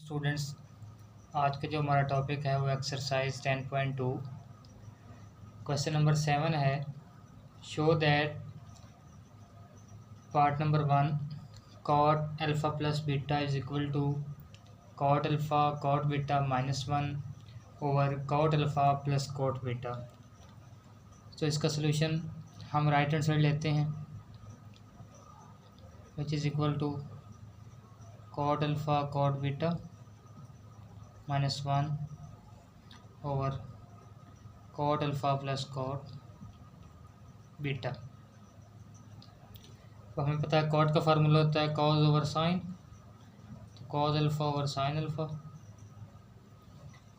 Students, आज का जो हमारा टॉपिक है वो एक्सरसाइज 10.2 क्वेश्चन नंबर 7 है। Show that part number 1 cot alpha plus beta is equal to cot alpha cot beta -1 over cot alpha plus cot beta. तो इसका सोल्यूशन हम राइट हैंड साइड लेते हैं, which is equal to cot alpha cot beta -1 over cot alpha plus cot beta. तो हमें पता है cot का फार्मूला होता है कॉज ओवर साइन, तो cos alpha over sine alpha.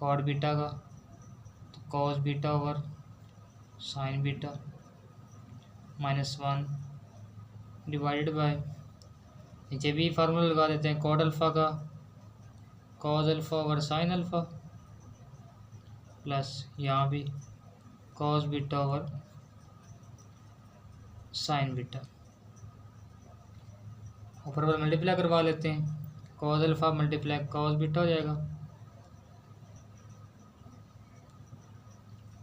Cot beta का तो cos beta over sign beta -1 divided by, नीचे भी फार्मूला लगा देते हैं कॉट अल्फ़ा का cause alpha over sine alpha plus यहाँ भी cos beta over sign beta. ऊपर पर मल्टीप्लाई करवा लेते हैं, cos alpha multiply cos beta हो जाएगा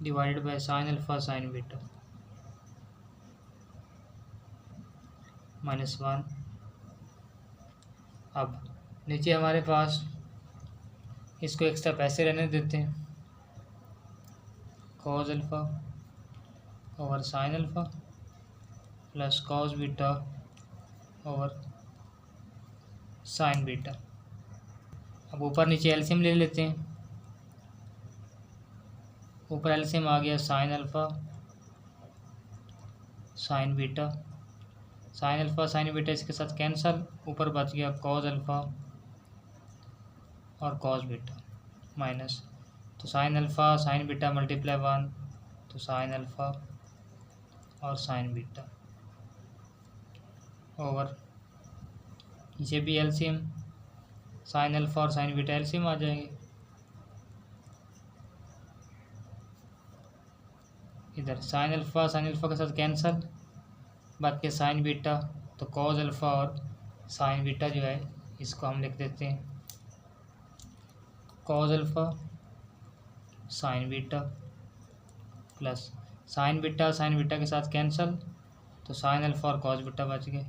divided by sine alpha sine beta -1। अब नीचे हमारे पास इसको एक्स्ट्रा पैसे रहने देते हैं, cause alpha over sine alpha plus cos beta over sign beta. अब ऊपर नीचे एलसीएम ले लेते हैं, ऊपर एलसीएम आ गया sine alpha sine beta, sine alpha sine beta इसके साथ कैंसल, ऊपर बच गया कॉज अल्फ़ा और कॉज बीटा माइनस, तो sine alpha sine beta multiply 1, तो साइन अल्फ़ा और साइन बीटा ओवर नीचे भी एलसीएम साइन अल्फ़ा और साइन बीटा एलसीएम आ जाएंगे, इधर साइन अल्फ़ा के साथ कैंसल, बात के साइन बीटा, तो कॉज अल्फ़ा और साइन बीटा जो है इसको हम लिख देते हैं cos alpha sine beta plus sign beta के साथ कैंसल, तो साइन अल्फ़ा और कॉज बीटा बच गए,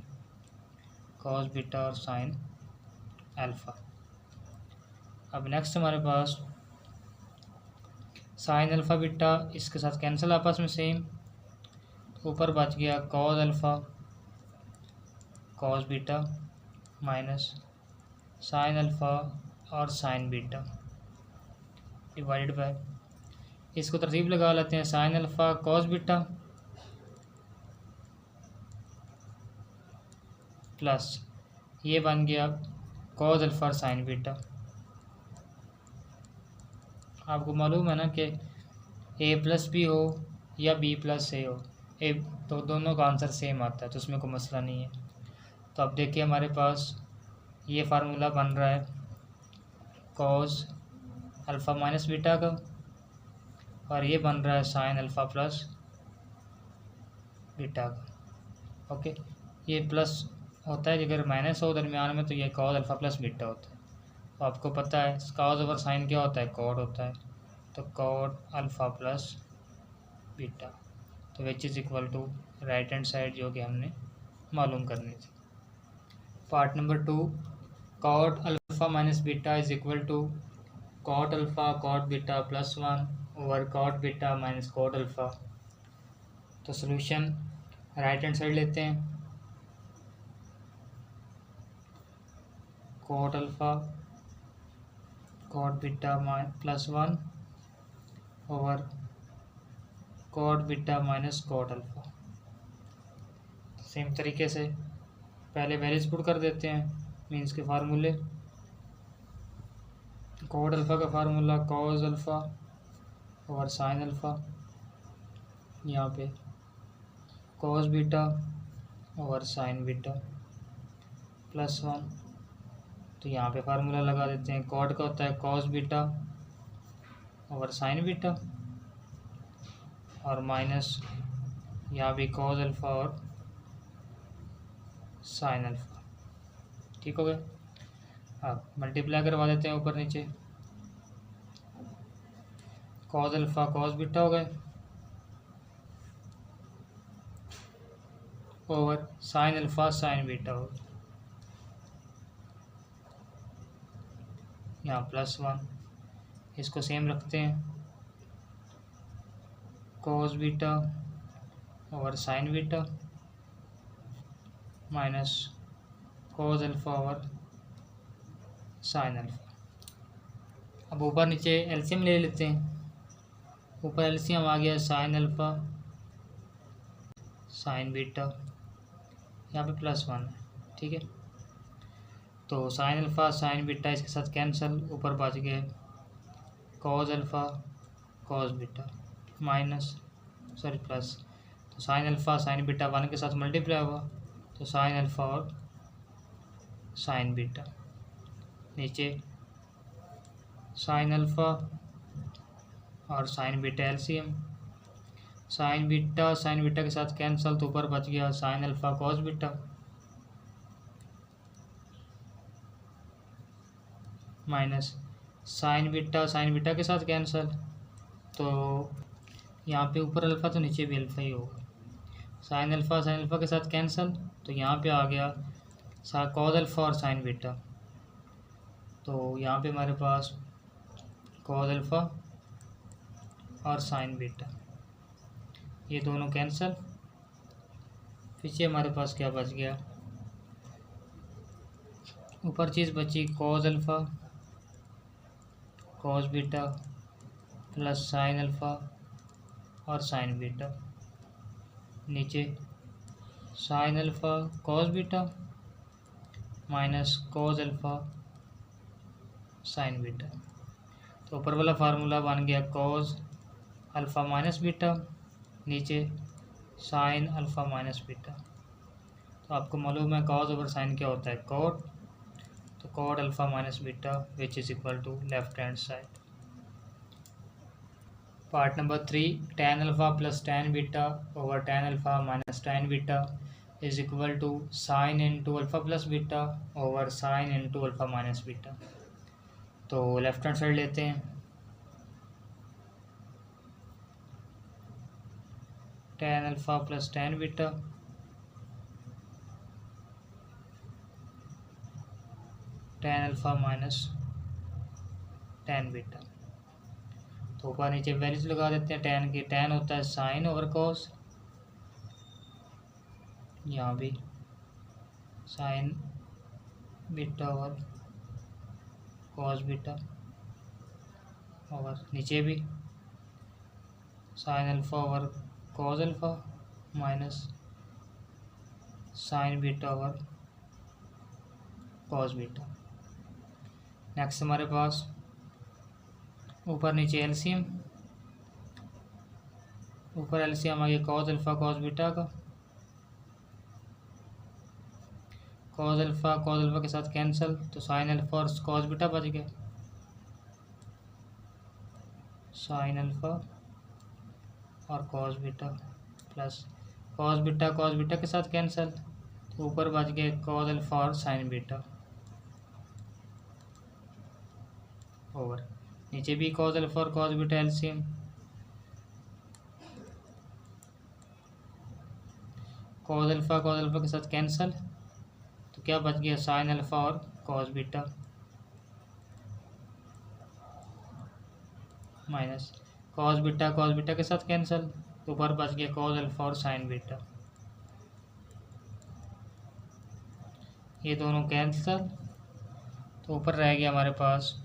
कॉज बीटा और साइन अल्फ़ा। अब नेक्स्ट हमारे पास साइन अल्फ़ा बीटा इसके साथ कैंसिल आपस में सेम, ऊपर बच गया cos alpha cos beta minus sine alpha और साइन बीटा डिवाइडेड बाय, इसको तरतीब लगा लेते हैं sine alpha cos beta plus ये बन गया कॉज अल्फ़ा और साइन बीटा। आपको मालूम है ना कि ए प्लस बी हो या बी प्लस ए हो, ए तो दोनों का आंसर सेम आता है, तो उसमें कोई मसला नहीं है। तो अब देखिए हमारे पास ये फार्मूला बन रहा है कॉज अल्फ़ा माइनस बीटा का, और ये बन रहा है साइन अल्फ़ा प्लस बीटा का। ओके, ये प्लस होता है, अगर माइनस हो दरमियान में तो ये कॉज अल्फ़ा प्लस बीटा होता है। तो आपको पता है कॉज ओवर साइन क्या होता है, कॉट होता है, तो कॉट अल्फ़ा प्लस बीटा, तो which is equal to right hand side जो कि हमने मालूम करनी थी। Part number 2 cot alpha minus beta is equal to cot alpha cot beta +1 over cot beta minus cot alpha. तो सोल्यूशन राइट हैंड साइड लेते हैं, cot alpha cot beta +1 over cot beta minus cot alpha. Same तरीके से पहले values put कर देते हैं, means के फार्मूले, कॉट अल्फ़ा का formula cause alpha over sine alpha, यहाँ पे cos beta over sign beta +1, तो यहाँ पे फार्मूला लगा देते हैं, कॉट का होता है cos beta over sign beta और माइनस यहाँ भी कॉस अल्फ़ा और साइन अल्फ़ा। ठीक हो गया। अब मल्टीप्लाई करवा देते हैं ऊपर नीचे, कॉस अल्फा कॉस बीटा हो गए over sine alpha sign beta हो गया, यहाँ +1, इसको सेम रखते हैं, cos beta over sign beta minus cos alpha over sine alpha. अब ऊपर नीचे एलसीएम ले लेते हैं, ऊपर एलसीएम आ गया साइन अल्फा साइन बीटा, यहाँ पे +1 है, ठीक है। तो साइन अल्फा साइन बीटा इसके साथ कैंसिल, ऊपर बच गए cos alpha cos beta minus plus, तो साइन अल्फा साइन बीटा 1 के साथ मल्टीप्लाई हुआ, तो साइन अल्फा और साइन बीटा, नीचे साइन अल्फा और sine beta LCM, sign beta के साथ कैंसिल, तो ऊपर बच गया sine alpha cos beta minus sign beta के साथ कैंसिल, तो यहाँ पे ऊपर अल्फ़ा तो नीचे भी अल्फ़ा ही होगा, साइन अल्फ़ा के साथ कैंसिल, तो यहाँ पे आ गया कॉस अल्फ़ा और साइन बीटा, तो यहाँ पे हमारे पास कॉस अल्फ़ा और साइन बीटा, ये दोनों कैंसिल, पीछे हमारे पास क्या बच गया, ऊपर चीज़ बची cos alpha cos beta plus sign alpha और साइन बीटा, नीचे sign alpha cos beta minus cos alpha sine beta, तो ऊपर वाला फार्मूला बन गया कॉस अल्फ़ा माइनस बीटा, नीचे साइन अल्फ़ा माइनस बीटा। तो आपको मालूम है कॉस ओवर साइन क्या होता है, कॉट, तो cot alpha minus beta which is equal to left hand side. Part number 3, tan alpha plus tan beta over tan alpha minus tan beta is equal to sine into alpha plus beta over sine into alpha minus beta. तो left hand side लेते हैं, tan alpha plus tan beta tan alpha minus tan beta, तो ऊपर नीचे values लगा देते हैं tan की, tan होता है साइन ओवर कॉस, यहाँ भी sign beta over cos beta, और नीचे भी sine alpha over cos alpha minus sign beta over cos beta. Next हमारे पास ऊपर नीचे एलसीएम, ऊपर एलसीएम आ गया कॉस अल्फ़ा कॉस बीटा का, कॉस अल्फ़ा के साथ कैंसिल, तो साइन अल्फ़ा और कॉस बीटा बच गया, साइन अल्फ़ा और cos beta plus cos beta के साथ कैंसिल, तो ऊपर बच गया कॉस अल्फ़ा और साइन बीटा ओवर नीचे भी कॉस अल्फ़ा और cos beta LCM, cos alpha के साथ कैंसिल, तो क्या बच गया साइन अल्फ़ा और cos beta minus cos beta के साथ कैंसिल, तो ऊपर बच गया कॉस अल्फ़ा और साइन बीटा, ये दोनों कैंसिल, तो ऊपर रह गया हमारे पास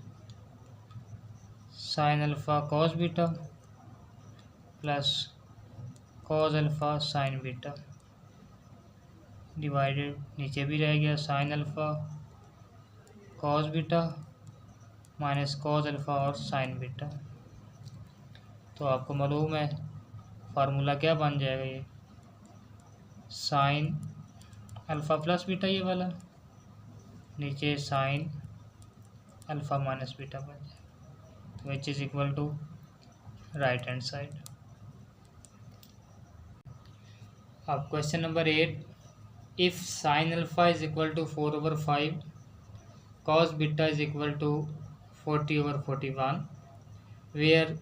sine alpha cos beta plus cos alpha sine beta divided, नीचे भी रह गया sine alpha cos beta minus cos alpha और साइन बीटा। तो आपको मालूम है फार्मूला क्या बन जाएगा, ये साइन अल्फ़ा प्लस बीटा ये वाला, नीचे साइन अल्फ़ा माइनस बीटा बन जाएगा, which is equal to right hand side. अब question number 8, if sine alpha is equal to 4/5 cos beta is equal to 40/41 where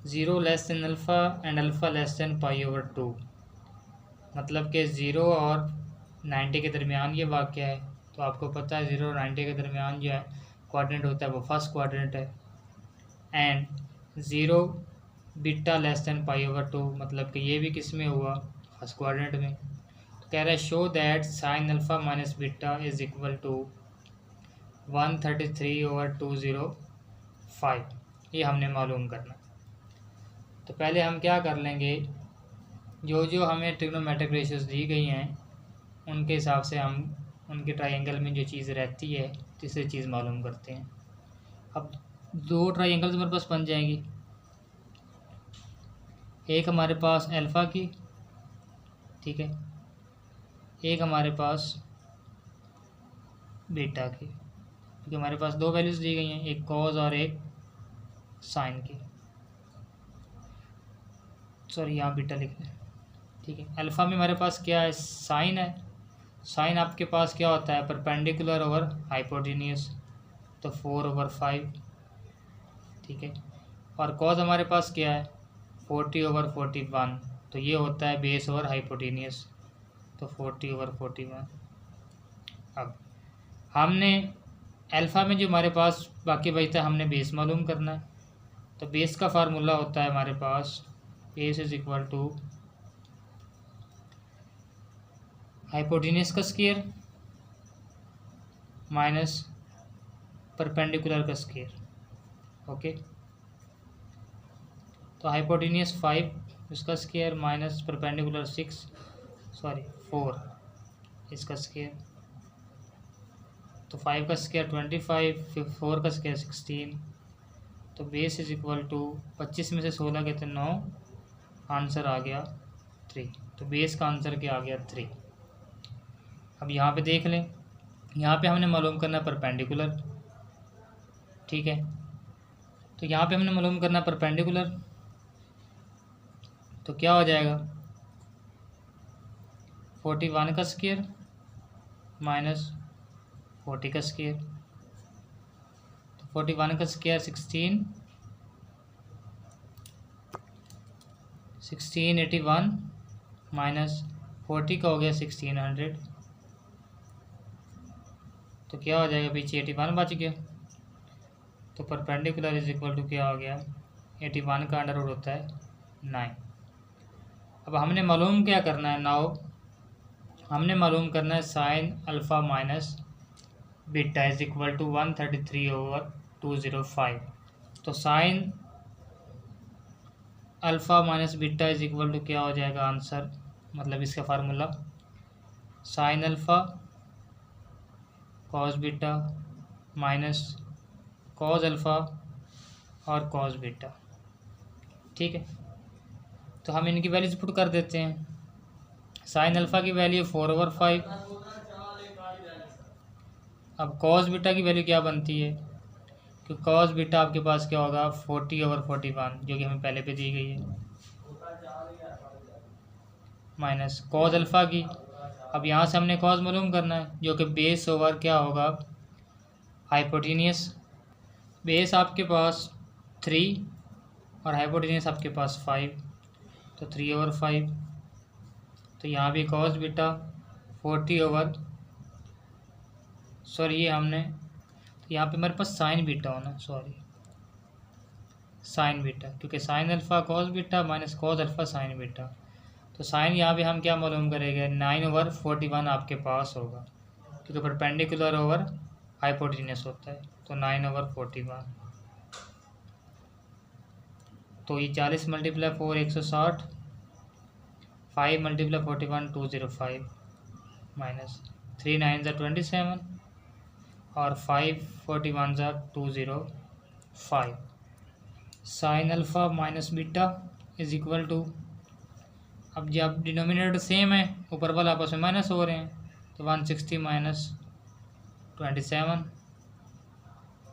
0 less than alpha and alpha less than π/2। मतलब कि 0 और 90 के दरमियान ये वाक़या है। तो आपको पता है 0 और 90 के दरमियान जो है क्वाड्रेंट होता है वो फर्स्ट क्वाड्रेंट है। एंड 0 बीटा लेस देन π/2 मतलब कि ये भी किस में हुआ, फर्स्ट क्वाड्रेंट में। तो कह रहा है show that sine alpha minus beta is equal to 133/205। ये हमने मालूम करना। तो पहले हम क्या कर लेंगे, जो जो हमें ट्रिग्नोमेट्रिक रेशियोज दी गई हैं उनके हिसाब से हम उनके ट्राइंगल में जो चीज़ रहती है तीसरी चीज़ मालूम करते हैं। अब दो ट्राइंगल्स हमारे पास बन जाएंगी, एक हमारे पास अल्फ़ा की, ठीक है, एक हमारे पास बीटा की, क्योंकि हमारे पास दो वैल्यूज़ दी गई हैं, एक कॉज और एक साइन की। सॉरी यहाँ बीटा लिख लें, ठीक है। अल्फ़ा में हमारे पास क्या है, साइन है। साइन आपके पास क्या होता है, परपेंडिकुलर ओवर हाइपोटेन्यूस, तो 4/5, ठीक है। और कॉज हमारे पास क्या है, 40/41, तो ये होता है बेस ओवर हाइपोटेन्यूस, तो 40/41। अब हमने अल्फ़ा में जो हमारे पास बाकी बचता है हमने बेस मालूम करना है। तो बेस का फार्मूला होता है हमारे पास base is equal to hypotenuse का स्क्वायर माइनस परपेंडिकुलर का स्क्वायर, ओके। तो हाइपोटेन्यूस 5 इसका स्क्वायर माइनस परपेंडिकुलर 4 इसका स्क्वायर, तो 5 का स्क्वायर 25, 4 का स्क्वायर 16। तो बेस इज इक्वल टू 25 में से 16 कहते हैं 9, आंसर आ गया 3। तो बेस का आंसर क्या आ गया 3। अब यहाँ पे देख लें, यहाँ पे हमने मालूम करना परपेंडिकुलर, ठीक है। तो यहाँ पे हमने मालूम करना परपेंडिकुलर, तो क्या हो जाएगा 41 का स्क्वायर माइनस 40 का स्क्वायर, तो 41 का स्क्वायर 16, 1681 माइनस 40 का हो गया 1600, तो क्या हो जाएगा पीछे 81 बच गया। तो परपेंडिकुलर इज इक्वल टू क्या हो गया, 81 का अंडर रूट होता है 9। अब हमने मालूम क्या करना है, नाउ हमने मालूम करना है sine alpha minus beta is equal to 133/205। तो sine alpha minus beta is equal to क्या हो जाएगा आंसर, मतलब इसका formula sine alpha cos beta minus cos alpha और कॉस बीटा, ठीक है। तो हम इनकी वैल्यूज पुट कर देते हैं। साइन अल्फ़ा की वैल्यू 4/5। अब कॉस बीटा की वैल्यू क्या बनती है, कि कॉस बीटा आपके पास क्या होगा 40/41, जो कि हमें पहले पे दी गई है, माइनस कॉस अल्फ़ा की। अब यहाँ से हमने कॉस मालूम करना है, जो कि बेस ओवर क्या होगा हाइपोटेन्यूस। बेस आपके पास 3 और हाइपोटेन्यूस आपके पास 5, तो 3/5। तो यहाँ भी कॉस बीटा 40 ये हमने, तो यहाँ पे हमारे पास साइन बीटा होना, साइन बीटा, क्योंकि sign alpha cos beta minus cos alpha sine beta. तो साइन यहाँ पे हम क्या मालूम करेंगे, 9/41 आपके पास होगा, क्योंकि परपेंडिकुलर ओवर हाइपोटेन्यूस होता है, तो 9/41। तो ये 40 × 4 160, 5 × 41 205, माइनस 3 9 27 और 5 41 205। Sine alpha minus beta is equal to, अब जब डिनोमिनेटर सेम है ऊपर वाला आपस में माइनस हो रहे हैं, तो 160 माइनस 27।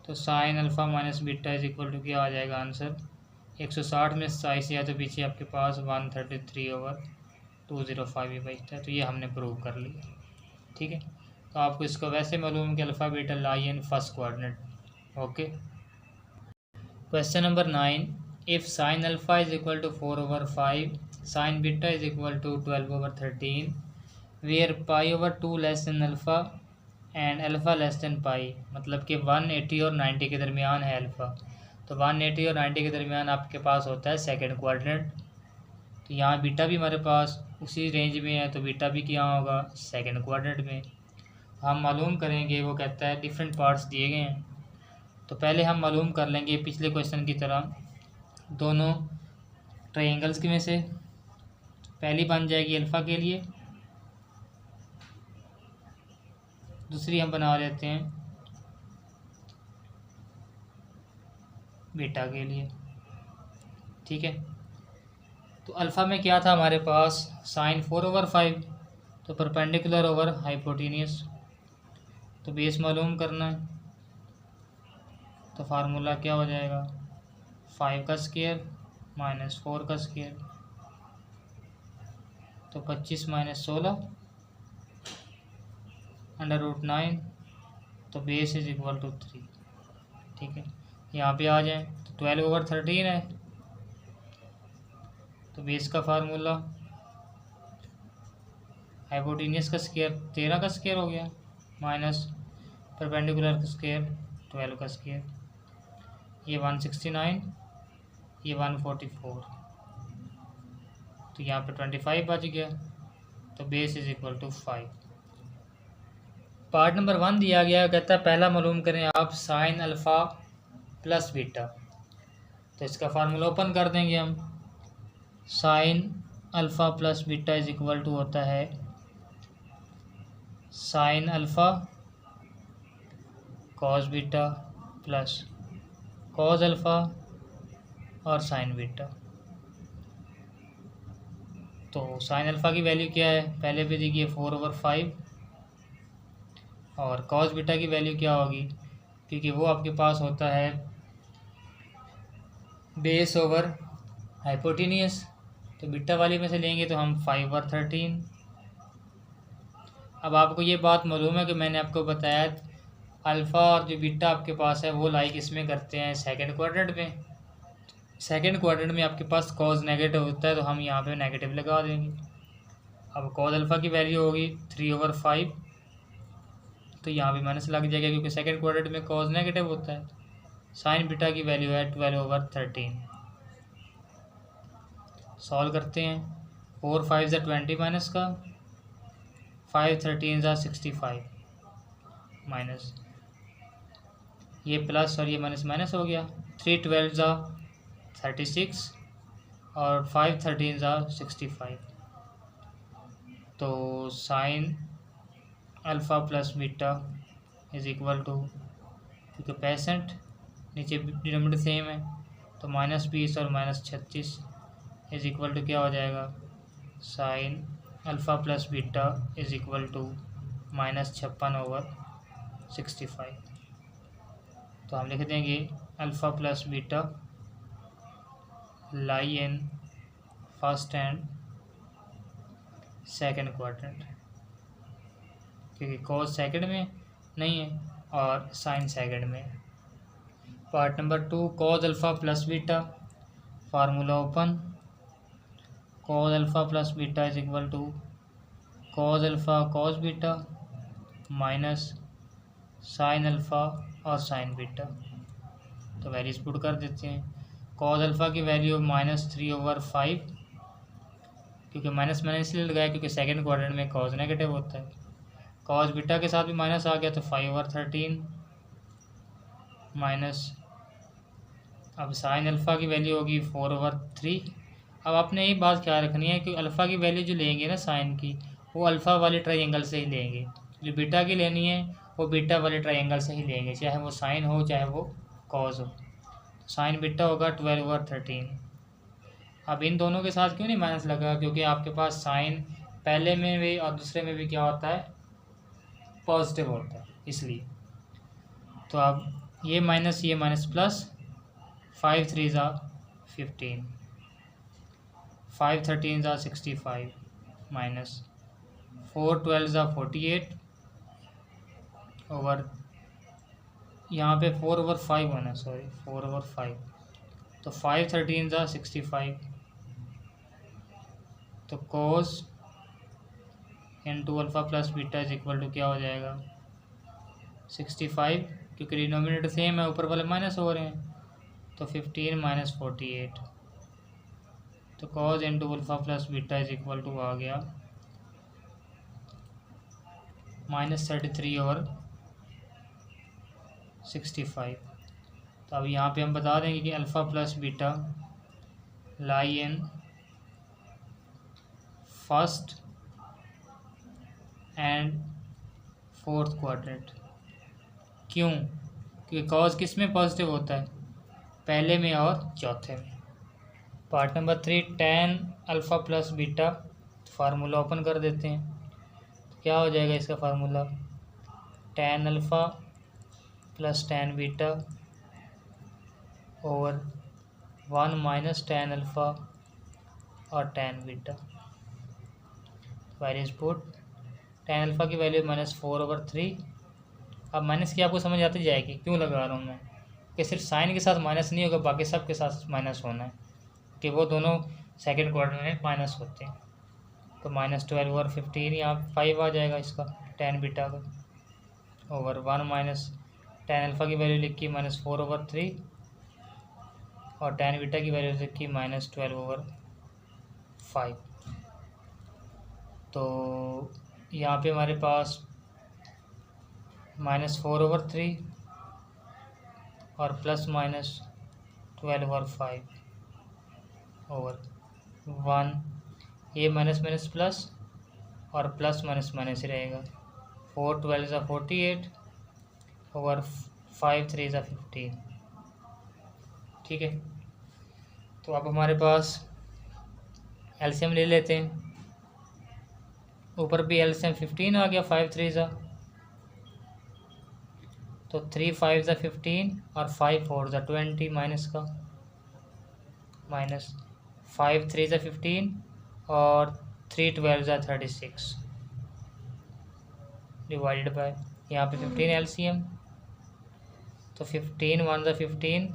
तो sine alpha minus beta is equal to क्या आ जाएगा आंसर, 160 में 27 या तो पीछे आपके पास 133/205 ही बचता है। तो ये हमने प्रूव कर लिया, ठीक है। तो आपको इसको वैसे मालूम कि alpha beta lie in first coordinate. Okay. Question number 9. If sine alpha is equal to 4/5, sine beta is equal to 12/13, where π/2 less than alpha and alpha less than pi, मतलब कि 180 और 90 के दरमियान है अल्फ़ा. तो 180 और 90 के दरमियान आपके पास होता है सेकंड क्वाड्रेंट. तो यहाँ बीटा भी हमारे पास उसी रेंज में है, तो बीटा भी क्या होगा, सेकंड क्वाड्रेंट में. हम मालूम करेंगे, वो कहता है डिफरेंट पार्ट्स दिए गए हैं. तो पहले हम मालूम कर लेंगे पिछले क्वेश्चन की तरह दोनों ट्रायंगल्स में से. पहली बन जाएगी अल्फ़ा के लिए, दूसरी हम बना लेते हैं बीटा के लिए. ठीक है. तो अल्फ़ा में क्या था हमारे पास, साइन 4/5, तो परपेंडिकुलर ओवर हाइपोटेनियस. तो बेस मालूम करना है, तो फार्मूला क्या हो जाएगा, 5 का स्क्वायर माइनस 4 का स्क्वायर, तो 25 माइनस 16 √9, तो बेस इज इक्वल टू 3. ठीक है. यहाँ पे आ जाए तो 12/13 है, तो बेस का फार्मूला हाइपोटेनियस का स्क्वायर 13 का स्क्वायर हो गया, माइनस परपेंडिकुलर का स्क्वायर 12 का स्क्वायर, ये 169, ये 144, तो यहाँ पे 25 बच गया, तो base is equal to 5. Part number 1 दिया गया, कहता है पहला मालूम करें आप साइन अल्फ़ा प्लस बीटा. तो इसका फार्मूला ओपन कर देंगे हम. Sine alpha plus beta is equal to होता है sine alpha cos beta plus cos alpha और साइन बीटा. तो साइन अल्फ़ा की वैल्यू क्या है, पहले भी देखिए 4/5, और कॉस बीटा की वैल्यू क्या होगी, क्योंकि वो आपके पास होता है बेस ओवर हाइपोटेनियस, तो बीटा वाली में से लेंगे तो हम 5/13. अब आपको ये बात मालूम है कि मैंने आपको बताया अल्फ़ा और जो बीटा आपके पास है वो लाइक इसमें करते हैं सेकंड क्वाड्रेंट में. सेकंड क्वाड्रेंट में आपके पास कॉस नेगेटिव होता है, तो हम यहाँ पे नेगेटिव लगा देंगे. अब कॉस अल्फ़ा की वैल्यू होगी 3/5, तो यहाँ भी माइनस लग जाएगा क्योंकि सेकंड क्वाड्रेंट में कॉस नेगेटिव होता है. साइन बीटा की वैल्यू है 12/13. सॉल्व करते हैं, 4 5 20 माइनस का 5 13 65 माइनस, ये प्लस और ये माइनस माइनस हो गया, 3 12 36 और 5 13 65. तो sine alpha plus beta is equal to, क्योंकि 65 नीचे डिनोमिनेटर सेम है, तो -20 और -36 इज इक्वल टू क्या हो जाएगा, sine alpha plus beta is equal to -56/65. तो हम लिख देंगे alpha plus beta lie in first and second quadrant, क्योंकि कॉस सेकंड में नहीं है और साइन सेकंड में है. Part number 2, cos alpha plus beta, formula open, cos alpha plus beta is equal to cos alpha cos beta minus sine alpha और sine beta. तो values put कर देते हैं. कॉस अल्फ़ा की वैल्यू -3/5, क्योंकि minus मैंने इसलिए लगाया क्योंकि सेकंड क्वाड्रेंट में कॉस नेगेटिव होता है. कॉस बीटा के साथ भी माइनस आ गया, तो 5/13 माइनस, अब साइन अल्फ़ा की वैल्यू होगी 4/3. अब आपने एक बात ख्याल रखनी है कि अल्फ़ा की वैल्यू जो लेंगे ना साइन की, वो अल्फ़ा वाले ट्रायंगल से ही लेंगे. जो बीटा की लेनी है वो बीटा वाले ट्रायंगल से ही लेंगे, चाहे वो साइन हो चाहे वो कॉस हो. साइन बीटा होगा 12/13. अब इन दोनों के साथ क्यों नहीं माइनस लगा, क्योंकि आपके पास साइन पहले में भी और दूसरे में भी क्या होता है, पॉजिटिव होता है, इसलिए. तो अब ये माइनस प्लस 5 3 15, 5 13 65 माइनस 4 12 48 ओवर यहाँ पे 4/5 होना, सॉरी 4/5, तो 5/13 ज़ा 65, तो cos into alpha plus beta is equal to क्या हो जाएगा 65, क्योंकि डिनोमिनेटर सेम है, ऊपर वाले माइनस हो रहे हैं, तो 15 माइनस 48, तो cos into alpha plus beta is equal to आ गया -33/65। तो अब यहाँ पे हम बता देंगे कि alpha plus beta lie in first and fourth quadrant. क्यों? क्योंकि कॉज किस में पॉजिटिव होता है, पहले में और चौथे में। Part number 3 tan alpha plus beta, formula open कर देते हैं, तो क्या हो जाएगा इसका formula tan alpha plus tan beta over 1 minus tan alpha और tan beta. Values put, tan alpha की वैल्यू -4/3। अब माइनस की आपको समझ आती जाएगी क्यों लगा रहा हूँ मैं, कि सिर्फ साइन के साथ माइनस नहीं होगा, बाकी सब के साथ माइनस होना है, कि वो दोनों सेकंड क्वार्टर में माइनस होते हैं। तो -12/15 यहाँ 5 आ जाएगा इसका tan बीटा का, ओवर 1 माइनस tan अल्फ़ा की वैल्यू लिखी -4/3 और tan बीटा की वैल्यू लिखी -12/5। तो यहाँ पे हमारे पास -4/3 और ±12/5 ओवर 1, ये माइनस माइनस प्लस और प्लस माइनस माइनस ही रहेगा, 4 12 ज़ा 48 ओवर 5 3 ज़ा 15। ठीक है, तो अब हमारे पास एलसीएम ले लेते हैं। ऊपर भी एलसीएम 15 आ गया, 5 3 ज़ा, तो 3 5 ज़ा 15 और 5 4 ज़ा 20 माइनस का, माइनस 5 3 ज़ा 15 और 3 12 ज़ा 36 डिवाइडेड बाय, यहाँ पे 15 एलसीएम, तो 15 1 ज़ा 15,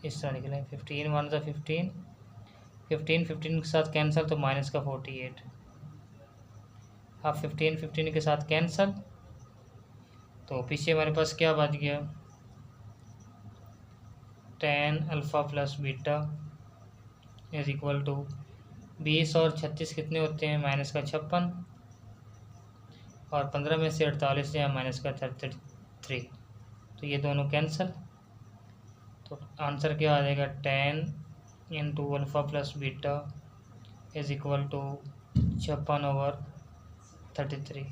इस तरह निकले 15 1 ज़ा 15, 15 के साथ कैंसिल, तो माइनस का 48। अब 15 के साथ कैंसिल, तो पीछे हमारे पास क्या बच गया, tan alpha plus beta is equal to 20 और 36 कितने होते हैं, माइनस का 56, और 15 में से 48 या माइनस का 33, तो ये दोनों कैंसिल, तो आंसर क्या आ जाएगा tan into alpha plus beta is equal to 56/33।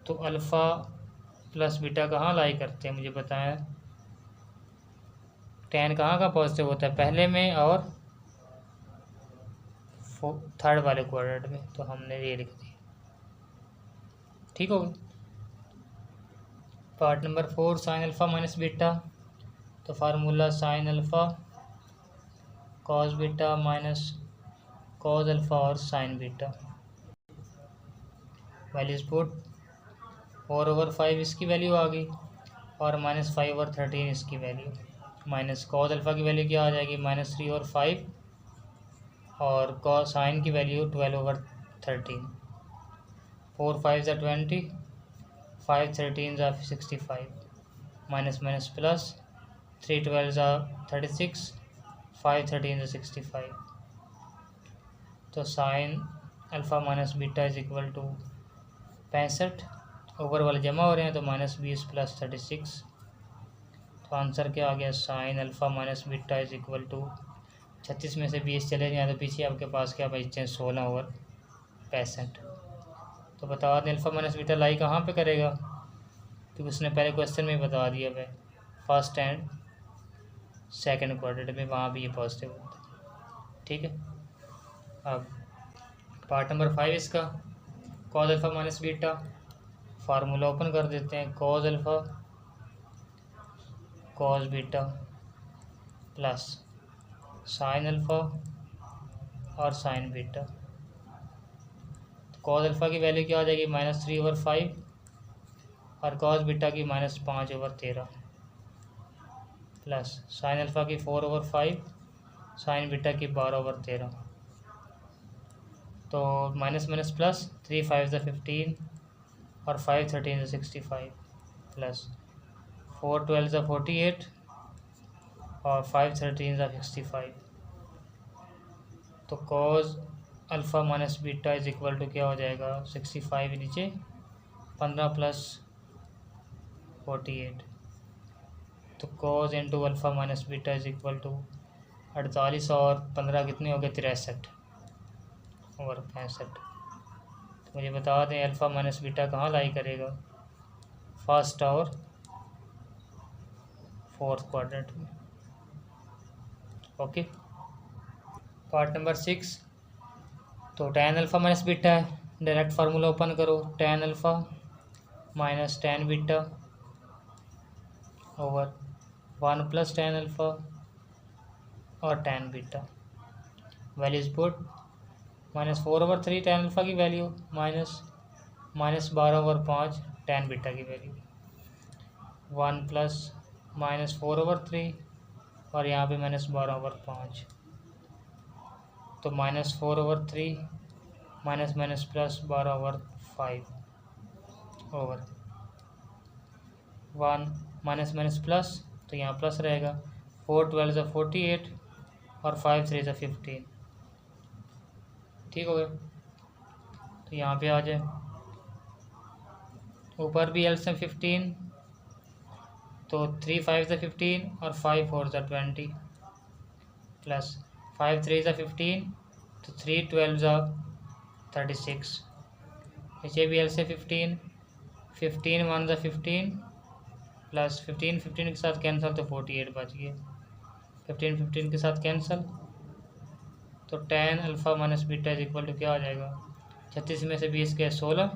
तो अल्फ़ा प्लस बीटा कहाँ लाई करते हैं मुझे बताया, tan कहाँ का पॉजिटिव होता है, पहले में और थर्ड वाले क्वाड्रेंट में, तो हमने ये लिख दिया। ठीक हो गया। Part number 4 sine alpha minus beta, तो formula sine alpha cos beta minus cos alpha और साइन बीटा। वैल्यूज पुट, 4/5 इसकी वैल्यू आ गई और -5/13 इसकी वैल्यू, माइनस कॉस अल्फ़ा की वैल्यू क्या आ जाएगी -3/5 और कॉस साइन की वैल्यू 12/13, 4 5 ज़ा 20, 5 13 ज़ा 65, माइनस माइनस प्लस, 3 12 ज़ा 36, 5 13 ज़ा 65, तो sine alpha minus beta is equal to 65, ऊपर वाले जमा हो रहे हैं, तो -20 + 36, तो आंसर क्या आ गया, sine alpha minus beta is equal to 36 में से 20 चले जाए तो पीछे आपके पास क्या बचते हैं 16/65। तो बता दें अल्फ़ा माइनस बीटा लाई कहाँ पे करेगा, क्योंकि उसने पहले क्वेश्चन में बता दिया है, फर्स्ट एंड सेकंड क्वाड्रेंट में, वहाँ भी ये पॉजिटिव होता है। ठीक है, अब पार्ट नंबर 5 इसका cos alpha minus beta, formula open कर देते हैं, cos alpha cos beta plus sign alpha और साइन बीटा। तो कॉस अल्फ़ा की वैल्यू क्या आ जाएगी -3/5 और कॉस बीटा की -5/13 प्लस साइन अल्फ़ा की 4/5 साइन बीटा की 12/13। तो माइनस माइनस प्लस 3 5 15 और 5 13 65 प्लस 4 12 48 और 5 13 65। तो cos alpha minus beta is equal to क्या हो जाएगा 65 नीचे 15 प्लस 48। तो cos into alpha minus beta is equal to 48 और 15 कितने हो गए 63 और 65। तो मुझे बता दें अल्फ़ा माइनस बीटा कहाँ लाई करेगा, फर्स्ट और फोर्थ क्वाड्रेंट में। Okay, part number 6। तो tan अल्फ़ा माइनस बीटा है, डायरेक्ट फार्मूला ओपन करो, tan alpha minus tan beta over 1 plus tan alpha और tan beta. Values put -4/3 tan alpha की value -12/5 tan beta की value 1 plus -4/3 और यहाँ पे -12/5। तो -4/3 minus minus plus 12/5 over 1 minus minus plus, तो यहाँ प्लस रहेगा 4 12 48 और 5 3 15। ठीक हो गया। तो यहाँ पे आ जाए, ऊपर भी एलसीएम 15, तो 3 5 15 और 5 4 20 प्लस 5 3 15, तो 3 12 36। नीचे भी एलसीएम 15 1 15 प्लस 15 15 के साथ कैंसिल, तो 48 बच गए। 15 15 के साथ कैंसिल, तो tan alpha minus beta is equal to क्या आ जाएगा 36 में से 20 के 16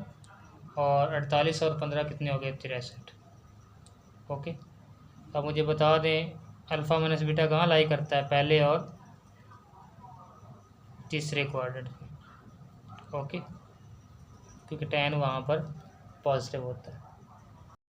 और 48 और 15 कितने हो गए 63। ओके, अब मुझे बता दें अल्फ़ा माइनस बीटा कहाँ लाई करता है, पहले और तीसरे क्वाड्रेंट में। ओके, क्योंकि tan वहाँ पर पॉजिटिव होता है।